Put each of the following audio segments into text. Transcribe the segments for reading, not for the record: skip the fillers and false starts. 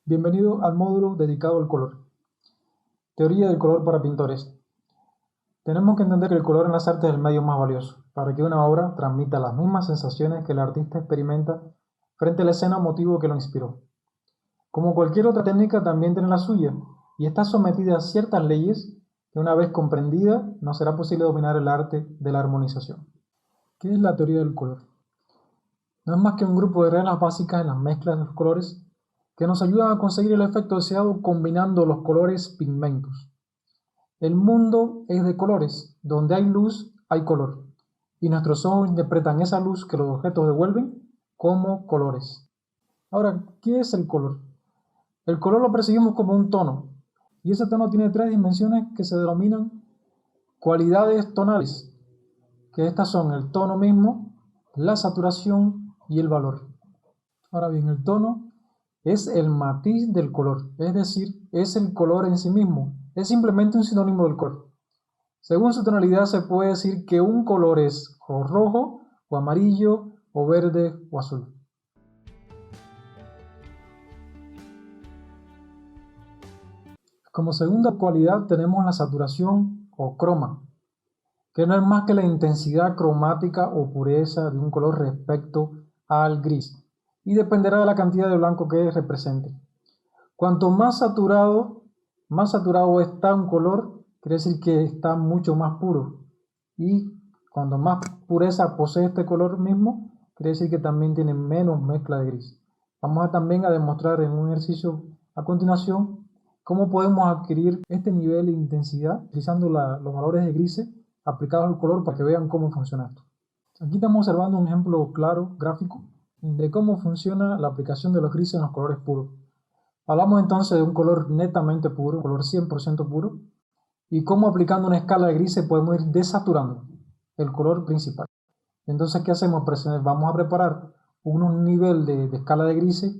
Bienvenido al módulo dedicado al color. Teoría del color para pintores. Tenemos que entender que el color en las artes es el medio más valioso, para que una obra transmita las mismas sensaciones que el artista experimenta frente a la escena o motivo que lo inspiró. Como cualquier otra técnica, también tiene la suya, y está sometida a ciertas leyes que una vez comprendida, no será posible dominar el arte de la armonización. ¿Qué es la teoría del color? No es más que un grupo de reglas básicas en las mezclas de los colores que nos ayudan a conseguir el efecto deseado combinando los colores pigmentos. El mundo es de colores, donde hay luz hay color, y nuestros ojos interpretan esa luz que los objetos devuelven como colores. Ahora, ¿qué es el color? El color lo percibimos como un tono, y ese tono tiene tres dimensiones que se denominan cualidades tonales, que estas son el tono mismo, la saturación y el valor. Ahora bien, el tono es el matiz del color, es decir, es el color en sí mismo, es simplemente un sinónimo del color. Según su tonalidad se puede decir que un color es o rojo, o amarillo, o verde, o azul. Como segunda cualidad tenemos la saturación o croma, que no es más que la intensidad cromática o pureza de un color respecto al gris, y dependerá de la cantidad de blanco que represente. Cuanto más saturado está un color, quiere decir que está mucho más puro. Y cuando más pureza posee este color mismo, quiere decir que también tiene menos mezcla de gris. Vamos también a demostrar en un ejercicio a continuación cómo podemos adquirir este nivel de intensidad utilizando los valores de grises aplicados al color para que vean cómo funciona esto. Aquí estamos observando un ejemplo claro, gráfico, de cómo funciona la aplicación de los grises en los colores puros. Hablamos entonces de un color netamente puro, un color 100% puro, y cómo aplicando una escala de grises podemos ir desaturando el color principal. Entonces, ¿qué hacemos? Vamos a preparar un nivel de escala de grises,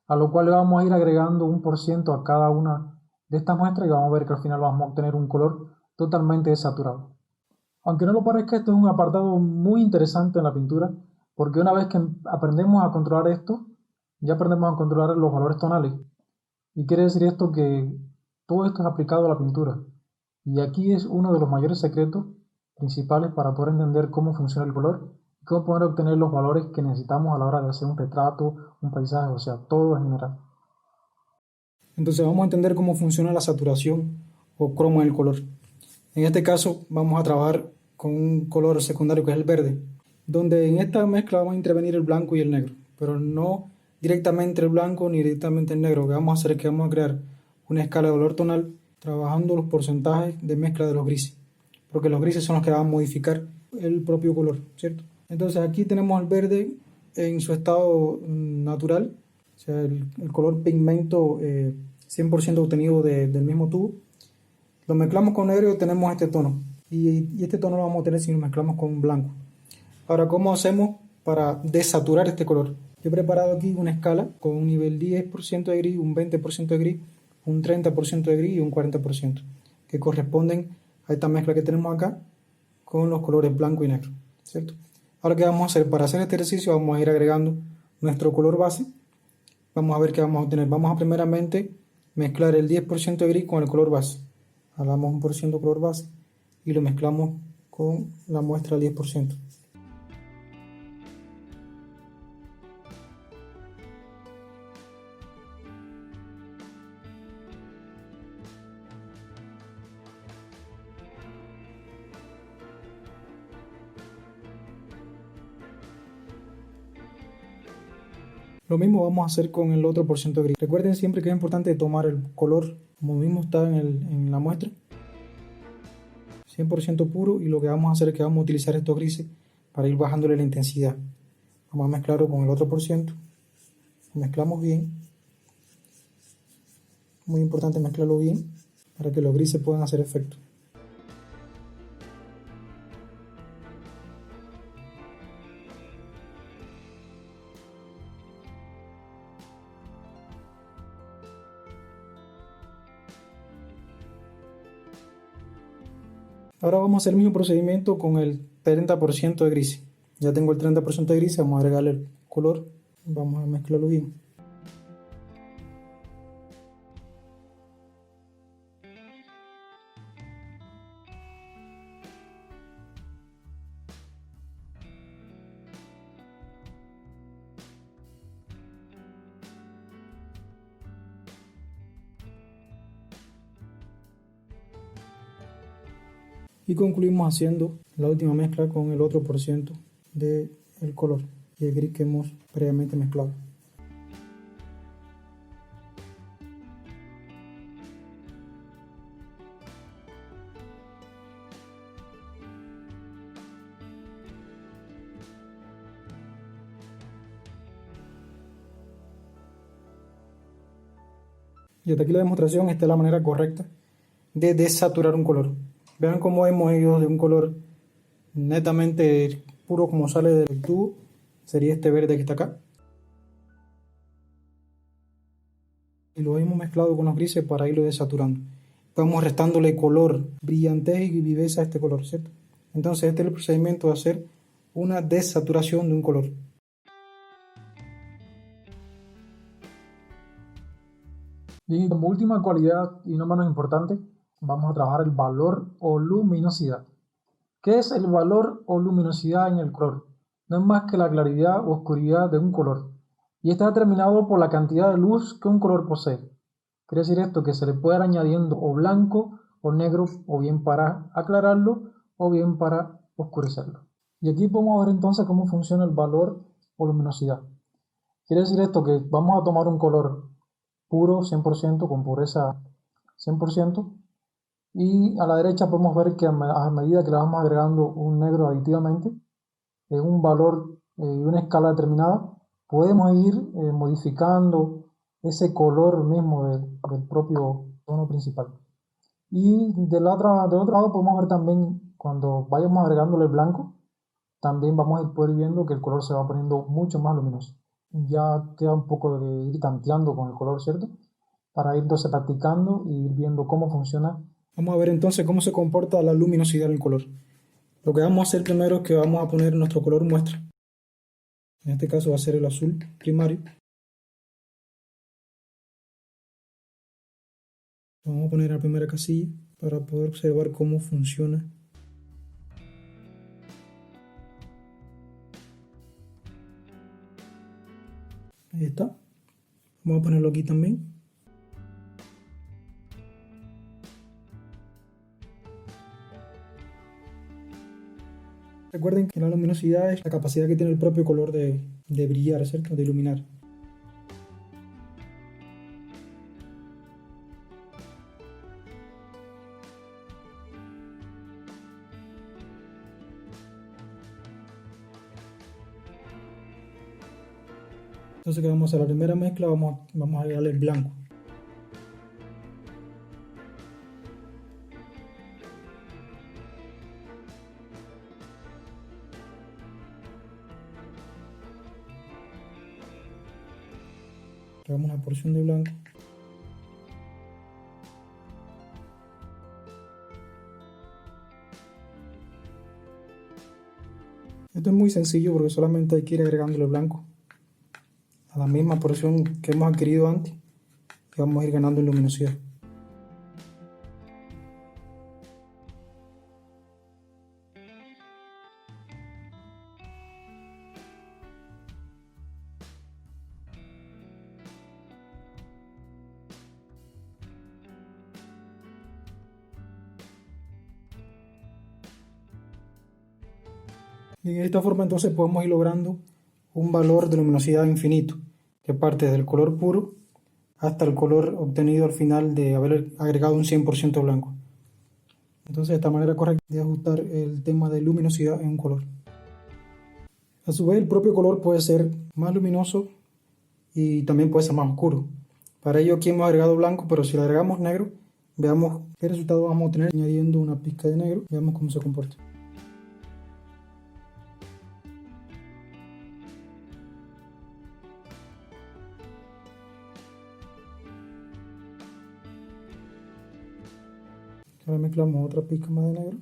a lo cual le vamos a ir agregando 1% a cada una de estas muestras y vamos a ver que al final vamos a obtener un color totalmente desaturado. Aunque no lo parezca, esto es un apartado muy interesante en la pintura, porque una vez que aprendemos a controlar esto, ya aprendemos a controlar los valores tonales. Y quiere decir esto que todo esto es aplicado a la pintura. Y aquí es uno de los mayores secretos principales para poder entender cómo funciona el color y cómo poder obtener los valores que necesitamos a la hora de hacer un retrato, un paisaje, o sea, todo en general. Entonces vamos a entender cómo funciona la saturación o croma del color. En este caso vamos a trabajar con un color secundario que es el verde, donde en esta mezcla vamos a intervenir el blanco y el negro, pero no directamente el blanco ni directamente el negro. Lo que vamos a hacer es que vamos a crear una escala de valor tonal trabajando los porcentajes de mezcla de los grises, porque los grises son los que van a modificar el propio color, ¿cierto? Entonces aquí tenemos el verde en su estado natural, o sea, el color pigmento 100% obtenido del mismo tubo. Lo mezclamos con negro y tenemos este tono, y este tono lo vamos a tener si lo mezclamos con blanco. Ahora, ¿cómo hacemos para desaturar este color? Yo he preparado aquí una escala con un nivel 10% de gris, un 20% de gris, un 30% de gris y un 40%, que corresponden a esta mezcla que tenemos acá con los colores blanco y negro, ¿cierto? Ahora, ¿qué vamos a hacer? Para hacer este ejercicio vamos a ir agregando nuestro color base. Vamos a ver qué vamos a obtener. Vamos a primeramente mezclar el 10% de gris con el color base. Hagamos 1% color base y lo mezclamos con la muestra al 10%. Lo mismo vamos a hacer con el otro por ciento de gris. Recuerden siempre que es importante tomar el color como mismo está en la muestra, 100% puro, y lo que vamos a hacer es que vamos a utilizar estos grises para ir bajándole la intensidad. Vamos a mezclarlo con el otro por ciento. Lo mezclamos bien. Muy importante mezclarlo bien para que los grises puedan hacer efecto. Ahora vamos a hacer el mismo procedimiento con el 30% de gris. Ya tengo el 30% de gris, vamos a agregarle el color, vamos a mezclarlo bien. Y concluimos haciendo la última mezcla con el otro por ciento del color y el gris que hemos previamente mezclado. Y hasta aquí la demostración. Esta es la manera correcta de desaturar un color. Vean cómo hemos ido de un color netamente puro como sale del tubo, sería este verde que está acá, y lo hemos mezclado con los grises para irlo desaturando. Vamos restándole color, brillantez y viveza a este color, ¿cierto? Entonces este es el procedimiento de hacer una desaturación de un color. Y como última cualidad y no menos importante, vamos a trabajar el valor o luminosidad. ¿Qué es el valor o luminosidad en el color? No es más que la claridad o oscuridad de un color, y está determinado por la cantidad de luz que un color posee. Quiere decir esto que se le puede ir añadiendo o blanco o negro, o bien para aclararlo o bien para oscurecerlo. Y aquí podemos ver entonces cómo funciona el valor o luminosidad. Quiere decir esto que vamos a tomar un color puro 100%, con pureza 100%, y a la derecha podemos ver que a medida que le vamos agregando un negro aditivamente en un valor y una escala determinada, podemos ir modificando ese color mismo del propio tono principal. Y del otro lado podemos ver también, cuando vayamos agregándole el blanco, también vamos a poder ir viendo que el color se va poniendo mucho más luminoso. Ya queda un poco de ir tanteando con el color, ¿cierto? Para ir entonces practicando y ir viendo cómo funciona. Vamos a ver entonces cómo se comporta la luminosidad del color. Lo que vamos a hacer primero es que vamos a poner nuestro color muestra. En este caso va a ser el azul primario. Vamos a poner la primera casilla para poder observar cómo funciona. Ahí está. Vamos a ponerlo aquí también. Recuerden que la luminosidad es la capacidad que tiene el propio color de brillar, ¿cierto? De iluminar. Entonces, ¿qué vamos a hacer? La primera mezcla vamos a agregarle el blanco. Agregamos una porción de blanco. Esto es muy sencillo porque solamente hay que ir agregándole blanco a la misma porción que hemos adquirido antes y vamos a ir ganando en luminosidad. Y de esta forma entonces podemos ir logrando un valor de luminosidad infinito, que parte del color puro hasta el color obtenido al final de haber agregado un 100% blanco. Entonces, esta manera correcta de ajustar el tema de luminosidad en un color. A su vez, el propio color puede ser más luminoso y también puede ser más oscuro. Para ello aquí hemos agregado blanco, pero si le agregamos negro, veamos qué resultado vamos a obtener añadiendo una pizca de negro. Veamos cómo se comporta. Ahora mezclamos otra pizca más de negro.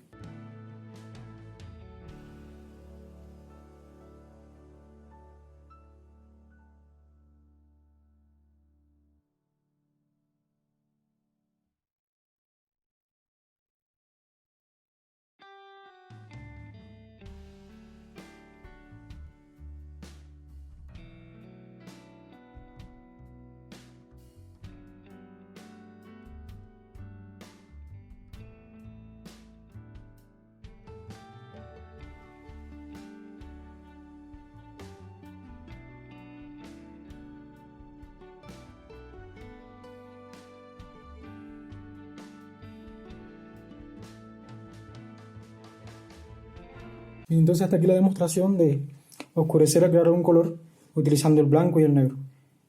Y entonces hasta aquí la demostración de oscurecer al crear un color utilizando el blanco y el negro,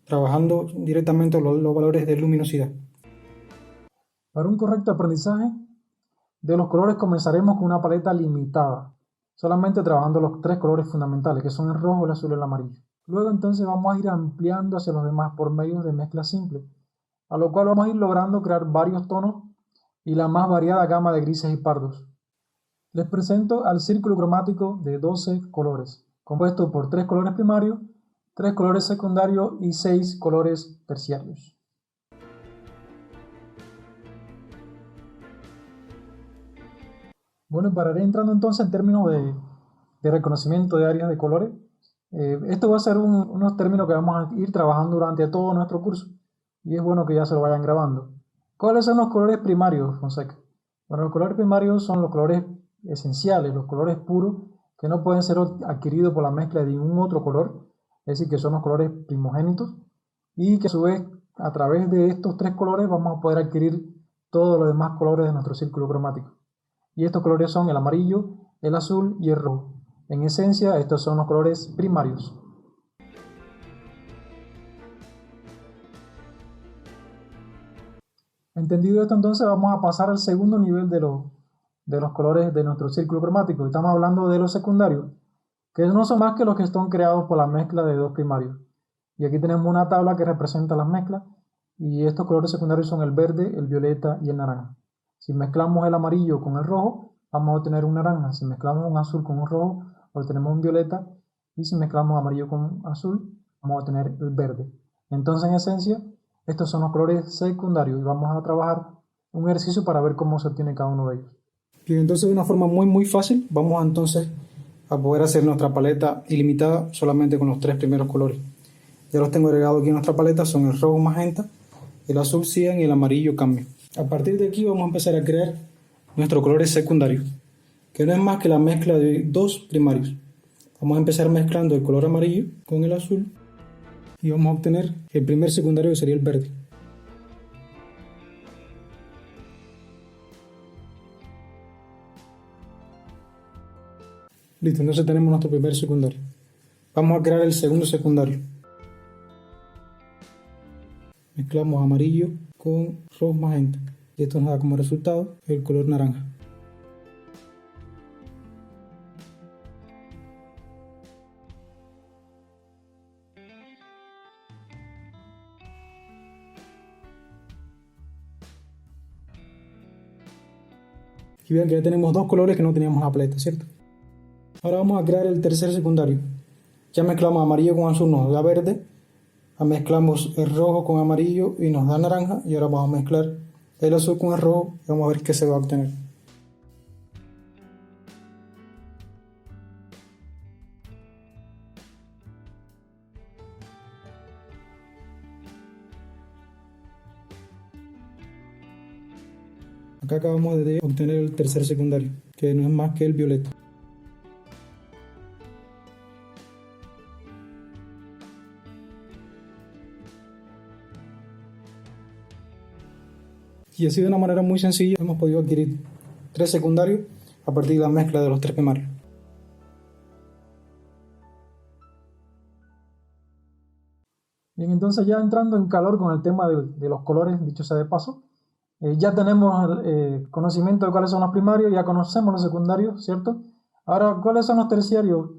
trabajando directamente los valores de luminosidad. Para un correcto aprendizaje de los colores comenzaremos con una paleta limitada, solamente trabajando los tres colores fundamentales, que son el rojo, el azul y el amarillo. Luego entonces vamos a ir ampliando hacia los demás por medio de mezclas simples, a lo cual vamos a ir logrando crear varios tonos y la más variada gama de grises y pardos. Les presento al círculo cromático de 12 colores, compuesto por 3 colores primarios, 3 colores secundarios y 6 colores terciarios. Bueno, para ir entrando entonces en términos de reconocimiento de áreas de colores, esto va a ser unos términos que vamos a ir trabajando durante todo nuestro curso y es bueno que ya se lo vayan grabando. ¿Cuáles son los colores primarios, Fonseca? Bueno, los colores primarios son los colores esenciales, los colores puros que no pueden ser adquiridos por la mezcla de ningún otro color, es decir, que son los colores primogénitos y que a su vez a través de estos tres colores vamos a poder adquirir todos los demás colores de nuestro círculo cromático. Y estos colores son el amarillo, el azul y el rojo. En esencia, estos son los colores primarios. Entendido esto, entonces vamos a pasar al segundo nivel de los colores de nuestro círculo cromático. Estamos hablando de los secundarios, que no son más que los que están creados por la mezcla de dos primarios. Y aquí tenemos una tabla que representa las mezclas, y estos colores secundarios son el verde, el violeta y el naranja. Si mezclamos el amarillo con el rojo, vamos a obtener un naranja. Si mezclamos un azul con un rojo, obtenemos un violeta. Y si mezclamos amarillo con azul, vamos a obtener el verde. Entonces, en esencia, estos son los colores secundarios. Y vamos a trabajar un ejercicio para ver cómo se obtiene cada uno de ellos. Bien, entonces de una forma muy fácil, vamos entonces a poder hacer nuestra paleta ilimitada solamente con los tres primeros colores. Ya los tengo agregados aquí en nuestra paleta, son el rojo magenta, el azul cian y el amarillo cambio. A partir de aquí vamos a empezar a crear nuestros colores secundarios, que no es más que la mezcla de dos primarios. Vamos a empezar mezclando el color amarillo con el azul y vamos a obtener el primer secundario, que sería el verde. Listo, entonces tenemos nuestro primer secundario. Vamos a crear el segundo secundario. Mezclamos amarillo con rojo magenta y esto nos da como resultado el color naranja. Y vean que ya tenemos dos colores que no teníamos en la paleta, ¿cierto? Ahora vamos a crear el tercer secundario. Ya mezclamos amarillo con azul, nos da verde. Mezclamos el rojo con amarillo y nos da naranja. Y ahora vamos a mezclar el azul con el rojo y vamos a ver qué se va a obtener. Acá acabamos de obtener el tercer secundario, que no es más que el violeta. Y así de una manera muy sencilla hemos podido adquirir tres secundarios a partir de la mezcla de los tres primarios. Bien, entonces ya entrando en calor con el tema de los colores, dicho sea de paso, ya tenemos conocimiento de cuáles son los primarios, ya conocemos los secundarios, ¿cierto? Ahora, ¿cuáles son los terciarios?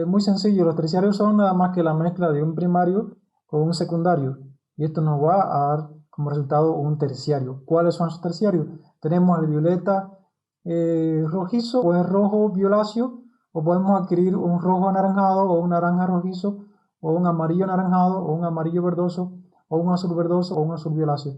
Muy sencillo, los terciarios son nada más que la mezcla de un primario con un secundario, y esto nos va a dar como resultado un terciario. ¿Cuáles son esos terciarios? Tenemos el violeta rojizo, o el rojo violáceo, o podemos adquirir un rojo anaranjado, o un naranja rojizo, o un amarillo anaranjado, o un amarillo verdoso, o un azul verdoso, o un azul violáceo.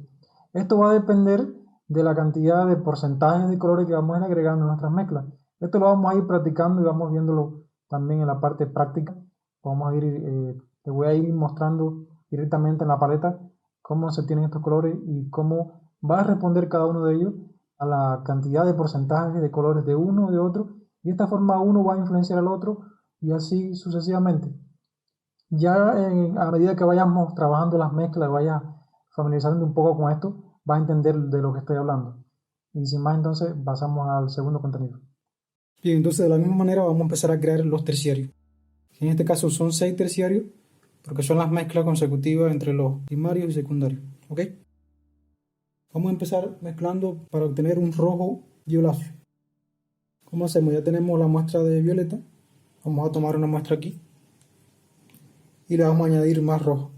Esto va a depender de la cantidad de porcentajes de colores que vamos a ir agregando en nuestras mezclas. Esto lo vamos a ir practicando y vamos viéndolo también en la parte práctica. Vamos a ir, te voy a ir mostrando directamente en la paleta cómo se obtienen estos colores y cómo va a responder cada uno de ellos a la cantidad de porcentajes de colores de uno o de otro. Y de esta forma uno va a influenciar al otro y así sucesivamente. Ya a medida que vayamos trabajando las mezclas, vayas familiarizando un poco con esto, vas a entender de lo que estoy hablando. Y sin más, entonces pasamos al segundo contenido. Bien, entonces de la misma manera vamos a empezar a crear los terciarios. En este caso son 6 terciarios porque son las mezclas consecutivas entre los primarios y secundarios. ¿Ok? Vamos a empezar mezclando para obtener un rojo violáceo. ¿Cómo hacemos? Ya tenemos la muestra de violeta. Vamos a tomar una muestra aquí y le vamos a añadir más rojo.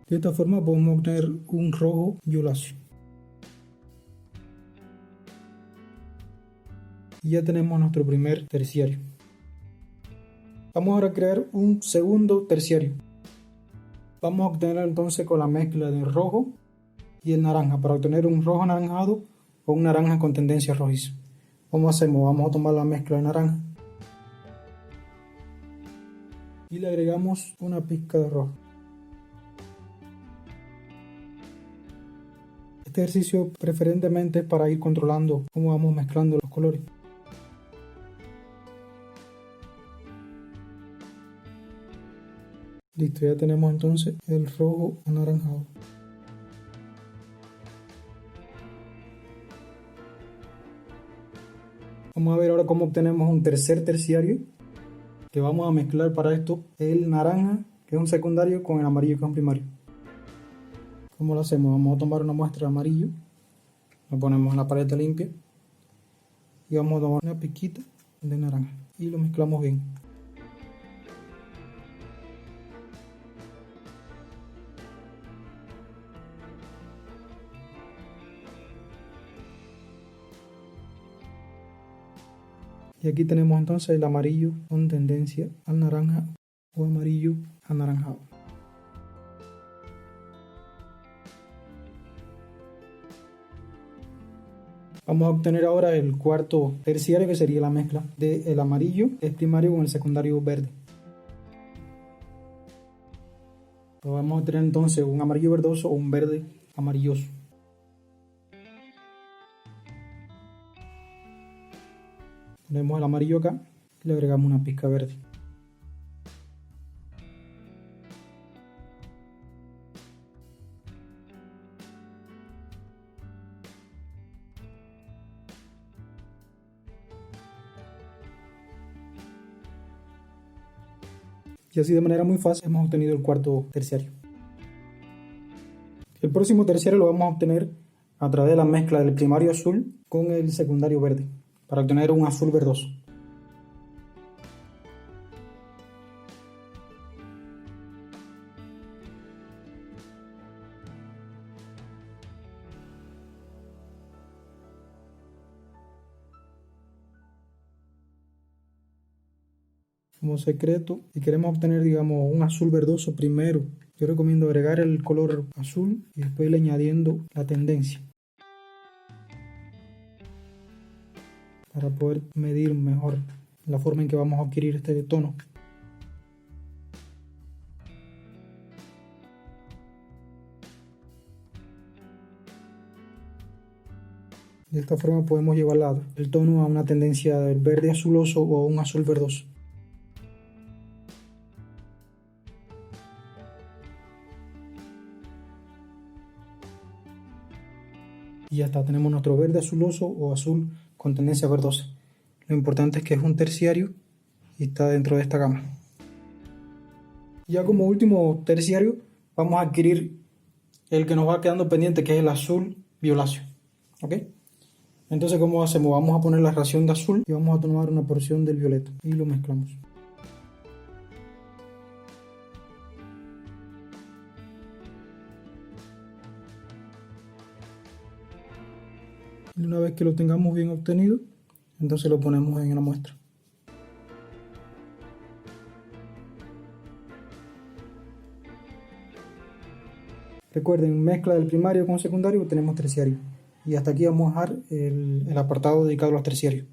De esta forma podemos obtener un rojo violáceo. Y ya tenemos nuestro primer terciario. Vamos ahora a crear un segundo terciario. Vamos a obtener entonces con la mezcla de rojo y el naranja para obtener un rojo anaranjado o un naranja con tendencia rojiza. ¿Cómo hacemos? Vamos a tomar la mezcla de naranja y le agregamos una pizca de rojo. Este ejercicio preferentemente es para ir controlando cómo vamos mezclando los colores. Listo, ya tenemos entonces el rojo anaranjado. Vamos a ver ahora cómo obtenemos un tercer terciario, que vamos a mezclar para esto el naranja, que es un secundario, con el amarillo, que es un primario. ¿Cómo lo hacemos? Vamos a tomar una muestra de amarillo, lo ponemos en la paleta limpia y vamos a tomar una pizquita de naranja y lo mezclamos bien. Y aquí tenemos entonces el amarillo con tendencia al naranja o amarillo anaranjado. Vamos a obtener ahora el cuarto terciario, que sería la mezcla del amarillo, el primario, con el secundario verde. Vamos a tener entonces un amarillo verdoso o un verde amarilloso. Ponemos el amarillo acá y le agregamos una pizca verde. Y así de manera muy fácil hemos obtenido el cuarto terciario. El próximo terciario lo vamos a obtener a través de la mezcla del primario azul con el secundario verde, para obtener un azul verdoso. Como secreto, si queremos obtener, digamos, un azul verdoso primero, yo recomiendo agregar el color azul y después ir añadiendo la tendencia para poder medir mejor la forma en que vamos a adquirir este tono. De esta forma podemos llevar el tono a una tendencia del verde azuloso o a un azul verdoso. Y ya está, tenemos nuestro verde azuloso o azul con tendencia verdosa. Lo importante es que es un terciario y está dentro de esta gama. Ya como último terciario vamos a adquirir el que nos va quedando pendiente, que es el azul violáceo. ¿Ok? Entonces, ¿cómo hacemos? Vamos a poner la ración de azul y vamos a tomar una porción del violeta y lo mezclamos. Y una vez que lo tengamos bien obtenido, entonces lo ponemos en la muestra. Recuerden, mezcla del primario con secundario, tenemos terciario. Y hasta aquí vamos a dejar el apartado dedicado a los terciarios.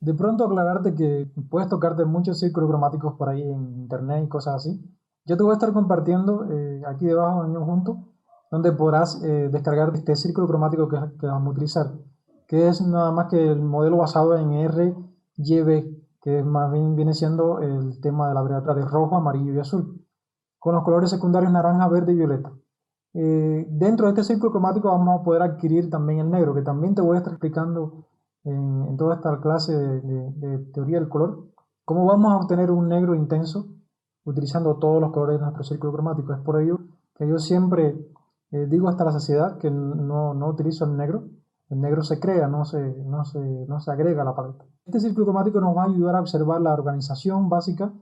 De pronto aclararte que puedes tocarte muchos círculos cromáticos por ahí en internet y cosas así. Yo te voy a estar compartiendo aquí debajo en un junto, donde podrás descargar este círculo cromático que vamos a utilizar, que es nada más que el modelo basado en RGB, que más bien viene siendo el tema de la abreviatura de rojo, amarillo y azul. con los colores secundarios naranja, verde y violeta. Dentro de este círculo cromático vamos a poder adquirir también el negro, que también te voy a estar explicando en toda esta clase de teoría del color, cómo vamos a obtener un negro intenso utilizando todos los colores de nuestro círculo cromático. Es por ello que yo siempre digo hasta la saciedad que no utilizo el negro se crea, no se agrega a la paleta. Este círculo cromático nos va a ayudar a observar la organización básica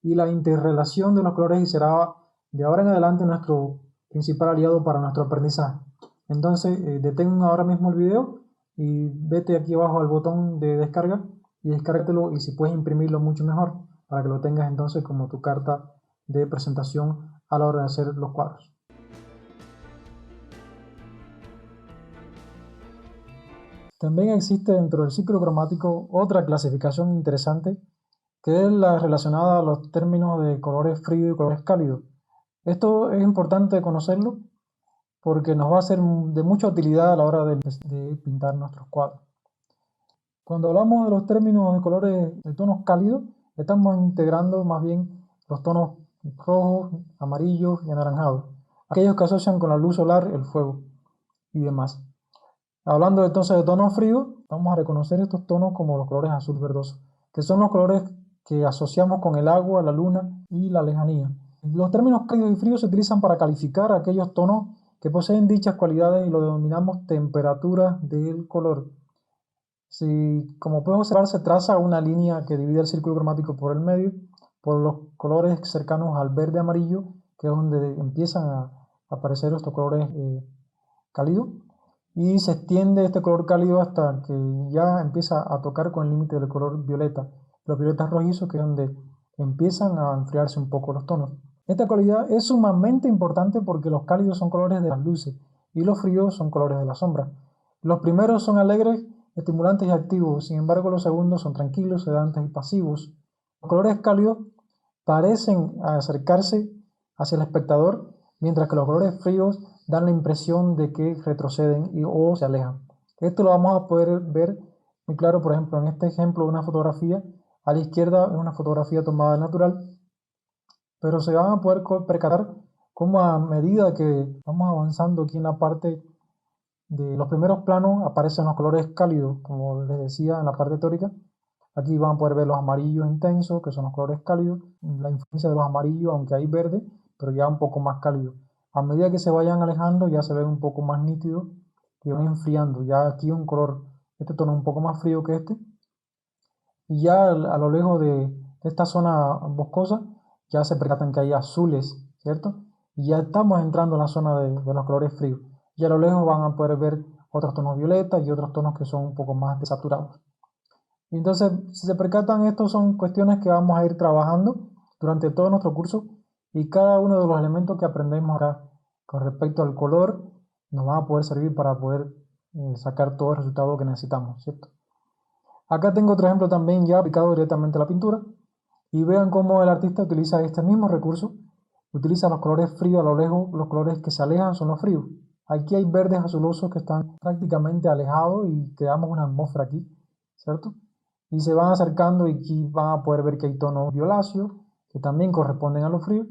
y la interrelación de los colores y será de ahora en adelante nuestro principal aliado para nuestro aprendizaje. Entonces detén ahora mismo el video y vete aquí abajo al botón de descarga y descárgatelo, y si puedes imprimirlo mucho mejor para que lo tengas entonces como tu carta de presentación a la hora de hacer los cuadros. También existe dentro del ciclo cromático otra clasificación interesante, que es la relacionada a los términos de colores fríos y colores cálidos. Esto es importante conocerlo porque nos va a ser de mucha utilidad a la hora de pintar nuestros cuadros. Cuando hablamos de los términos de colores de tonos cálidos, estamos integrando más bien los tonos rojos, amarillos y anaranjados, aquellos que asocian con la luz solar, el fuego y demás. Hablando entonces de tonos fríos, vamos a reconocer estos tonos como los colores azul verdoso, que son los colores que asociamos con el agua, la luna y la lejanía. Los términos cálidos y fríos se utilizan para calificar aquellos tonos que poseen dichas cualidades y lo denominamos temperatura del color. Si, como puedes observar, se traza una línea que divide el círculo cromático por el medio, por los colores cercanos al verde amarillo, que es donde empiezan a aparecer estos colores cálidos, y se extiende este color cálido hasta que ya empieza a tocar con el límite del color violeta, los violetas rojizos, que es donde empiezan a enfriarse un poco los tonos. Esta cualidad es sumamente importante porque los cálidos son colores de las luces y los fríos son colores de la sombra. Los primeros son alegres, estimulantes y activos, sin embargo los segundos son tranquilos, sedantes y pasivos. Los colores cálidos parecen acercarse hacia el espectador, mientras que los colores fríos dan la impresión de que retroceden o se alejan. Esto lo vamos a poder ver muy claro, por ejemplo, en este ejemplo de una fotografía. A la izquierda es una fotografía tomada de natural, pero se van a poder percatar cómo a medida que vamos avanzando aquí en la parte de los primeros planos aparecen los colores cálidos, como les decía en la parte teórica. Aquí van a poder ver los amarillos intensos, que son los colores cálidos, la influencia de los amarillos, aunque hay verde, pero ya un poco más cálido. A medida que se vayan alejando ya se ven un poco más nítidos y van enfriando. Ya aquí un color, este tono un poco más frío que este. Y ya a lo lejos de esta zona boscosa ya se percatan que hay azules, ¿cierto? Y ya estamos entrando en la zona de los colores fríos. Y a lo lejos van a poder ver otros tonos violetas y otros tonos que son un poco más desaturados. Y entonces, si se percatan, estos son cuestiones que vamos a ir trabajando durante todo nuestro curso, y cada uno de los elementos que aprendemos acá con respecto al color nos van a poder servir para poder sacar todo el resultado que necesitamos, ¿cierto? Acá tengo otro ejemplo también ya aplicado directamente a la pintura, y vean cómo el artista utiliza este mismo recurso. Utiliza los colores fríos a lo lejos, los colores que se alejan son los fríos. Aquí hay verdes azulosos que están prácticamente alejados y creamos una atmósfera aquí, ¿cierto? Y se van acercando y aquí van a poder ver que hay tonos violáceos que también corresponden a los fríos.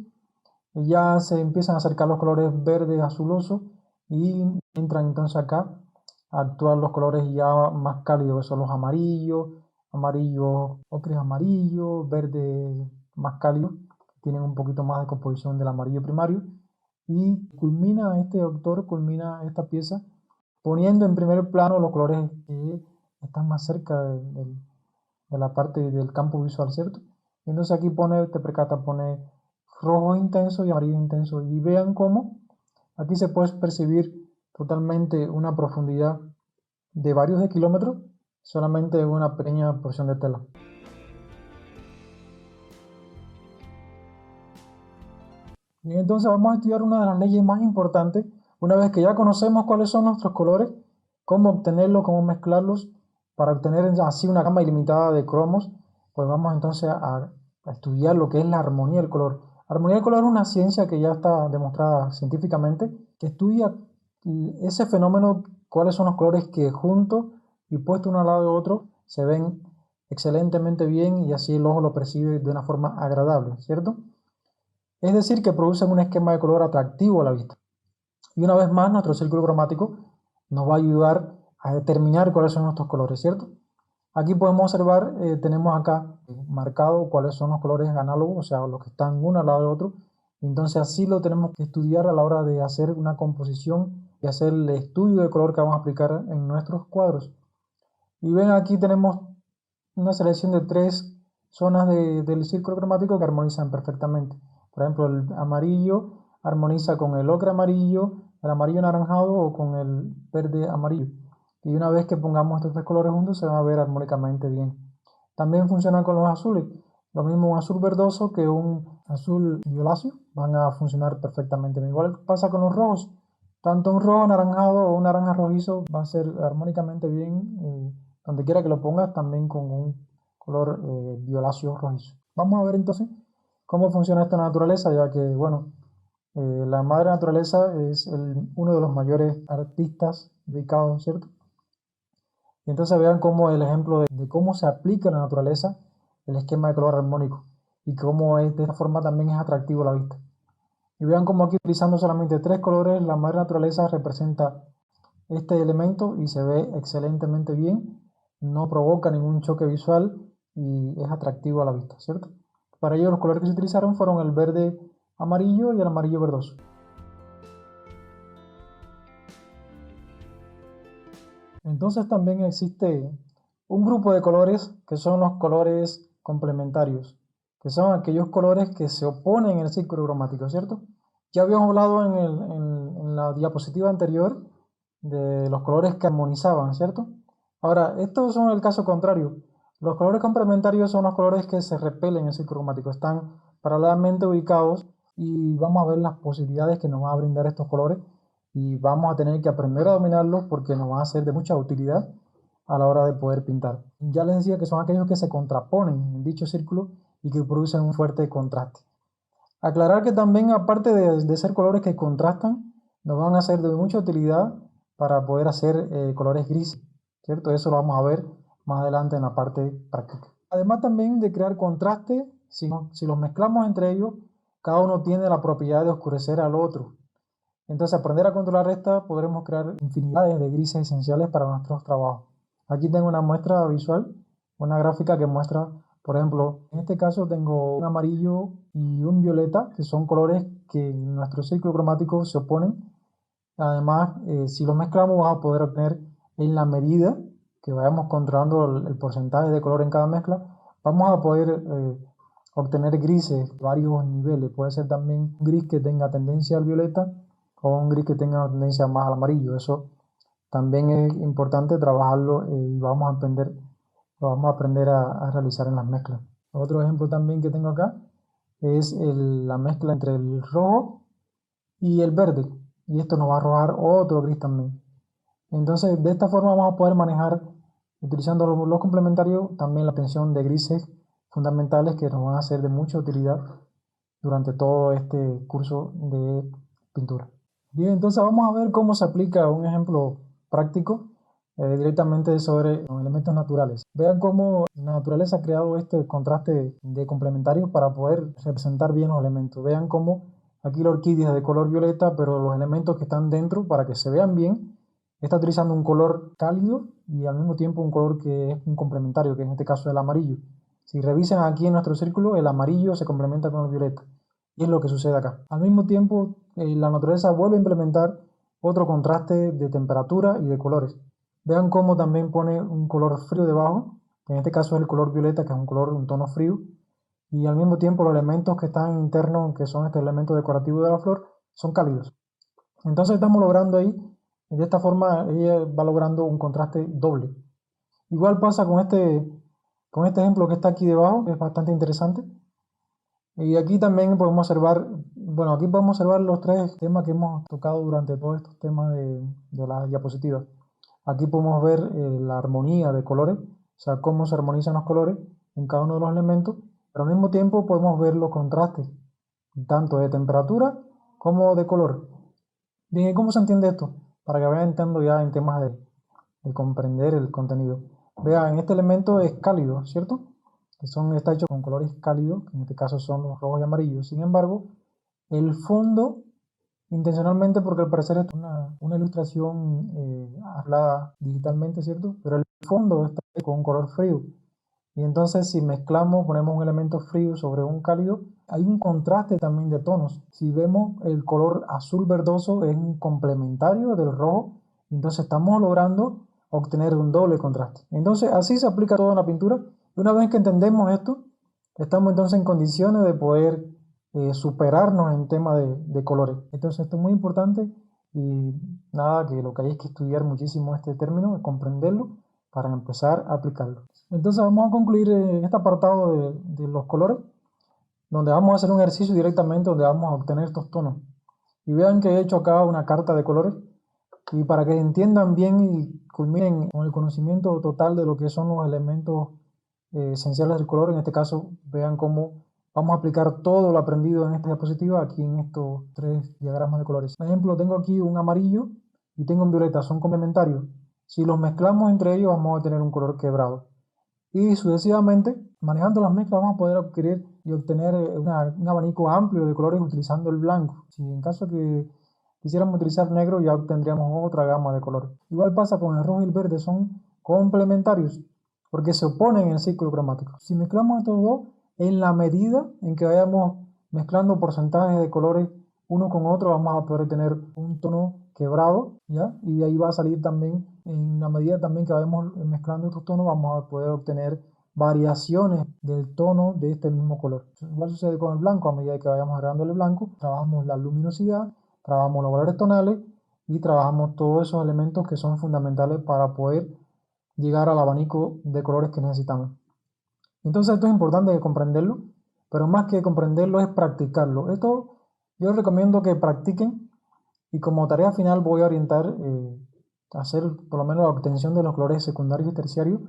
Y ya se empiezan a acercar los colores verdes azulosos y entran entonces acá a actuar los colores ya más cálidos, que son los amarillos, ocres amarillos, verdes más cálidos, que tienen un poquito más de composición del amarillo primario. Y este autor culmina esta pieza poniendo en primer plano los colores que están más cerca de la parte del campo visual, ¿cierto? Y entonces aquí pone rojo intenso y amarillo intenso, y vean cómo aquí se puede percibir totalmente una profundidad de varios de kilómetros solamente en una pequeña porción de tela. Y entonces vamos a estudiar una de las leyes más importantes. Una vez que ya conocemos cuáles son nuestros colores, cómo obtenerlos, cómo mezclarlos para obtener así una gama ilimitada de cromos, pues vamos entonces a estudiar lo que es la armonía del color. La armonía del color es una ciencia que ya está demostrada científicamente, que estudia ese fenómeno, cuáles son los colores que juntos y puestos uno al lado de otro se ven excelentemente bien y así el ojo lo percibe de una forma agradable, ¿cierto? Es decir, que producen un esquema de color atractivo a la vista. Y una vez más, nuestro círculo cromático nos va a ayudar a determinar cuáles son nuestros colores, ¿cierto? Aquí podemos observar, tenemos acá marcado cuáles son los colores análogos, o sea, los que están uno al lado del otro. Entonces así lo tenemos que estudiar a la hora de hacer una composición y hacer el estudio de color que vamos a aplicar en nuestros cuadros. Y ven, aquí tenemos una selección de 3 zonas del círculo cromático que armonizan perfectamente. Por ejemplo, el amarillo armoniza con el ocre amarillo, el amarillo anaranjado o con el verde amarillo. Y una vez que pongamos estos 3 colores juntos se van a ver armónicamente bien. También funciona con los azules. Lo mismo un azul verdoso que un azul violáceo van a funcionar perfectamente bien. Igual pasa con los rojos. Tanto un rojo anaranjado o un naranja rojizo va a ser armónicamente bien, donde quiera que lo pongas, también con un color violáceo rojizo. Vamos a ver entonces cómo funciona esta naturaleza, ya que, bueno, la madre naturaleza es uno de los mayores artistas dedicados, ¿cierto? Y entonces vean cómo el ejemplo de cómo se aplica en la naturaleza el esquema de color armónico y cómo de esta forma también es atractivo a la vista. Y vean cómo aquí utilizando solamente 3 colores, la madre naturaleza representa este elemento y se ve excelentemente bien, no provoca ningún choque visual y es atractivo a la vista, ¿cierto? Para ello los colores que se utilizaron fueron el verde amarillo y el amarillo verdoso. Entonces también existe un grupo de colores que son los colores complementarios, que son aquellos colores que se oponen en el círculo cromático, ¿cierto? Ya habíamos hablado en la diapositiva anterior de los colores que armonizaban, ¿cierto? Ahora, estos son el caso contrario. Los colores complementarios son los colores que se repelen en el círculo cromático, están paralelamente ubicados y vamos a ver las posibilidades que nos va a brindar estos colores y vamos a tener que aprender a dominarlos porque nos va a ser de mucha utilidad a la hora de poder pintar. Ya les decía que son aquellos que se contraponen en dicho círculo y que producen un fuerte contraste. Aclarar que también, aparte de ser colores que contrastan, nos van a ser de mucha utilidad para poder hacer colores grises, ¿cierto? Eso lo vamos a ver más adelante en la parte práctica. Además también de crear contraste, si los mezclamos entre ellos, cada uno tiene la propiedad de oscurecer al otro. Entonces, aprender a controlar esta, podremos crear infinidades de grises esenciales para nuestros trabajos. Aquí tengo una muestra visual, una gráfica que muestra, por ejemplo, en este caso tengo un amarillo y un violeta, que son colores que en nuestro círculo cromático se oponen. Además, si los mezclamos, vamos a poder obtener en la medida que vayamos controlando el porcentaje de color en cada mezcla, vamos a poder obtener grises de varios niveles. Puede ser también un gris que tenga tendencia al violeta o un gris que tenga una tendencia más al amarillo. Eso también es importante trabajarlo y lo vamos a aprender a realizar en las mezclas. Otro ejemplo también que tengo acá es la mezcla entre el rojo y el verde, y esto nos va a arrojar otro gris también. Entonces, de esta forma vamos a poder manejar, utilizando los complementarios, también la obtención de grises fundamentales que nos van a ser de mucha utilidad durante todo este curso de pintura. Bien, entonces vamos a ver cómo se aplica un ejemplo práctico directamente sobre los elementos naturales. Vean cómo la naturaleza ha creado este contraste de complementarios para poder representar bien los elementos. Vean cómo aquí la orquídea es de color violeta, pero los elementos que están dentro, para que se vean bien, está utilizando un color cálido y al mismo tiempo un color que es un complementario, que en este caso es el amarillo. Si revisan aquí en nuestro círculo, el amarillo se complementa con el violeta. Y es lo que sucede acá. Al mismo tiempo, la naturaleza vuelve a implementar otro contraste de temperatura y de colores. Vean cómo también pone un color frío debajo, que en este caso es el color violeta, que es un tono frío. Y al mismo tiempo los elementos que están internos, que son este elemento decorativo de la flor, son cálidos. Entonces estamos logrando ahí, de esta forma ella va logrando un contraste doble. Igual pasa con este ejemplo que está aquí debajo, que es bastante interesante. Y aquí también podemos observar, bueno, aquí podemos observar los 3 temas que hemos tocado durante todos estos temas de la diapositiva. Aquí podemos ver la armonía de colores, o sea, cómo se armonizan los colores en cada uno de los elementos, pero al mismo tiempo podemos ver los contrastes, tanto de temperatura como de color. Bien, ¿y cómo se entiende esto? Para que vayan entrando ya en temas de comprender el contenido. Vean, este elemento es cálido, ¿cierto? Está hecho con colores cálidos, que en este caso son los rojos y amarillos. Sin embargo, El fondo, intencionalmente, porque al parecer es una ilustración hablada digitalmente, ¿cierto? Pero el fondo está con un color frío. Y entonces si mezclamos, ponemos un elemento frío sobre un cálido, hay un contraste también de tonos. Si vemos el color azul verdoso es un complementario del rojo, entonces estamos logrando obtener un doble contraste. Entonces así se aplica todo en la pintura. Una vez que entendemos esto, estamos entonces en condiciones de poder superarnos en tema de colores. Entonces esto es muy importante y nada, que lo que hay es que estudiar muchísimo este término, comprenderlo para empezar a aplicarlo. Entonces vamos a concluir este apartado de los colores, donde vamos a hacer un ejercicio directamente donde vamos a obtener estos tonos. Y vean que he hecho acá una carta de colores, y para que entiendan bien y culminen con el conocimiento total de lo que son los elementos esenciales del color, en este caso vean cómo vamos a aplicar todo lo aprendido en esta diapositiva aquí en estos 3 diagramas de colores. Por ejemplo, tengo aquí un amarillo y tengo un violeta, son complementarios. Si los mezclamos entre ellos vamos a tener un color quebrado. Y sucesivamente, manejando las mezclas, vamos a poder adquirir y obtener un abanico amplio de colores utilizando el blanco. Si en caso que quisiéramos utilizar negro, ya obtendríamos otra gama de colores. Igual pasa con el rojo y el verde, son complementarios porque se oponen en el ciclo cromático. Si mezclamos estos dos, en la medida en que vayamos mezclando porcentajes de colores uno con otro, vamos a poder tener un tono quebrado, ¿ya? Y de ahí va a salir también, en la medida también que vayamos mezclando estos tonos, vamos a poder obtener variaciones del tono de este mismo color. Igual sucede con el blanco, a medida que vayamos agregando el blanco, trabajamos la luminosidad, trabajamos los valores tonales y trabajamos todos esos elementos que son fundamentales para poder llegar al abanico de colores que necesitamos. Entonces esto es importante comprenderlo, pero más que comprenderlo es practicarlo. Esto yo les recomiendo que practiquen y como tarea final voy a orientar a hacer por lo menos la obtención de los colores secundarios y terciarios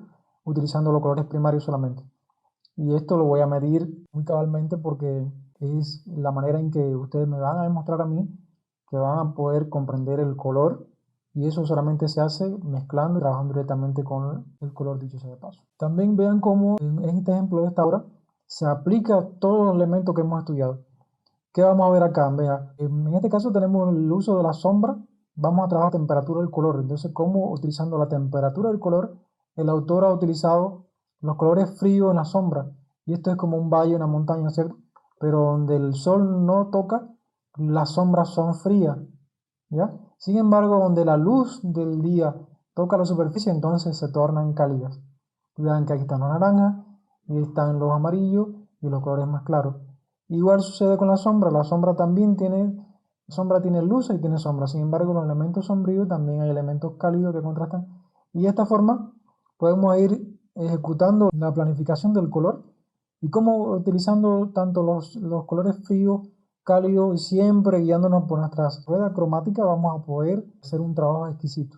utilizando los colores primarios solamente. Y esto lo voy a medir muy cabalmente porque es la manera en que ustedes me van a demostrar a mí que van a poder comprender el color, y eso solamente se hace mezclando y trabajando directamente con el color, dicho sea de paso. También vean cómo en este ejemplo de esta obra se aplica todos los elementos que hemos estudiado. ¿Qué vamos a ver acá? Vean, en este caso tenemos el uso de la sombra, vamos a trabajar la temperatura del color. Entonces, cómo utilizando la temperatura del color, el autor ha utilizado los colores fríos en la sombra. Y esto es como un valle, una montaña, ¿cierto? Pero donde el sol no toca, las sombras son frías, ¿ya? Sin embargo, donde la luz del día toca la superficie, entonces se tornan cálidas. Vean que aquí están los naranjas, y están los amarillos y los colores más claros. Igual sucede con la sombra también tiene, luz y tiene sombra. Sin embargo, los elementos sombríos también hay elementos cálidos que contrastan. Y de esta forma podemos ir ejecutando la planificación del color y cómo utilizando tanto los colores fríos, cálidos y siempre guiándonos por nuestra rueda cromática vamos a poder hacer un trabajo exquisito.